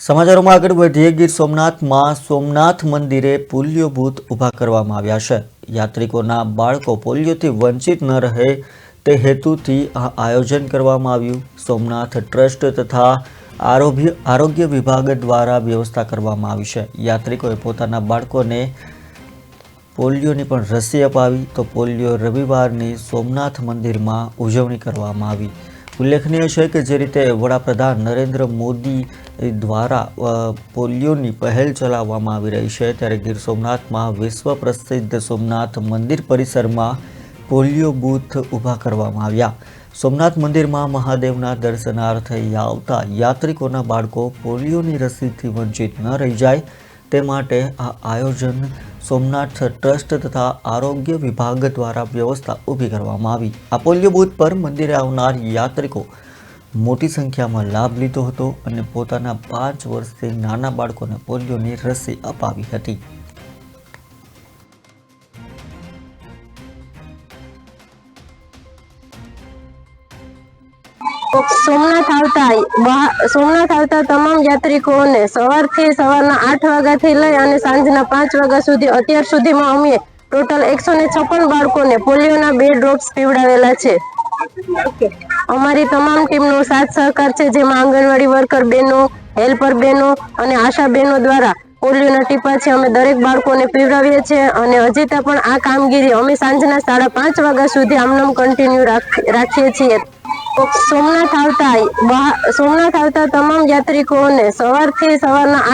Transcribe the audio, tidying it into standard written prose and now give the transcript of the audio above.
સમાચારોમાં આગળ વધીએ ગીર સોમનાથમાં સોમનાથ મંદિરે પોલિયો બૂથ ઊભા કરવામાં આવ્યા છે। યાત્રિકોના બાળકો પોલિયોથી વંચિત ન રહે તે હેતુથી આ આયોજન કરવામાં આવ્યું। સોમનાથ ટ્રસ્ટ તથા આરોગ્ય વિભાગ દ્વારા વ્યવસ્થા કરવામાં આવી છે। યાત્રિકોએ પોતાના બાળકોને પોલિયોની પણ રસી અપાવી તો પોલિયો રવિવારની સોમનાથ મંદિરમાં ઉજવણી કરવામાં આવી। ઉલ્લેખનીય છે કે જે રીતે વડાપ્રધાન નરેન્દ્ર મોદી દ્વારા પોલિયોની પહેલ ચલાવવામાં આવી રહી છે, ત્યારે ગીર સોમનાથમાં વિશ્વ પ્રસિદ્ધ સોમનાથ મંદિર પરિસરમાં પોલિયો બૂથ ઊભા કરવામાં આવ્યા। સોમનાથ મંદિરમાં મહાદેવના દર્શનાર્થે આવતા યાત્રિકોના બાળકો પોલિયોની રસીથી વંચિત ન રહી જાય તે માટે આ આયોજન સોમનાથ ટ્રસ્ટ તથા આરોગ્ય વિભાગ દ્વારા વ્યવસ્થા ઊભી કરવામાં આવી। આ પોલિયો બૂથ પર મંદિરે આવનાર યાત્રિકો મોટી સંખ્યામાં લાભ લીધો હતો અને પોતાના 5 વર્ષથી નાના બાળકોને પોલિયોની રસી અપાવી હતી। સોમનાથ આવતા તમામ યાત્રિકોને સવારના 8 વાગ્યાથી લઈ અને સાંજના 5 વાગ્યા સુધી અત્યાર સુધીમાં અમે ટોટલ 156 બાળકોને પોલિયોના 2 ડ્રોપ્સ પીવડાવેલા છે। અમારી તમામ ટીમનો સાથ સહકાર છે, જેમાં આંગણવાડી વર્કર બહેનો, હેલ્પર બહેનો અને આશા બહેનો દ્વારા પોલિયોના ટીપા છે અમે દરેક બાળકોને પીવડાવીએ છીએ અને હજી પણ આ કામગીરી અમે સાંજના 5:30 વાગ્યા સુધી આમનામ કન્ટિન્યુ રાખીએ છીએ। સોમનાથ આવતા તમામ યાત્રિકોને સવારના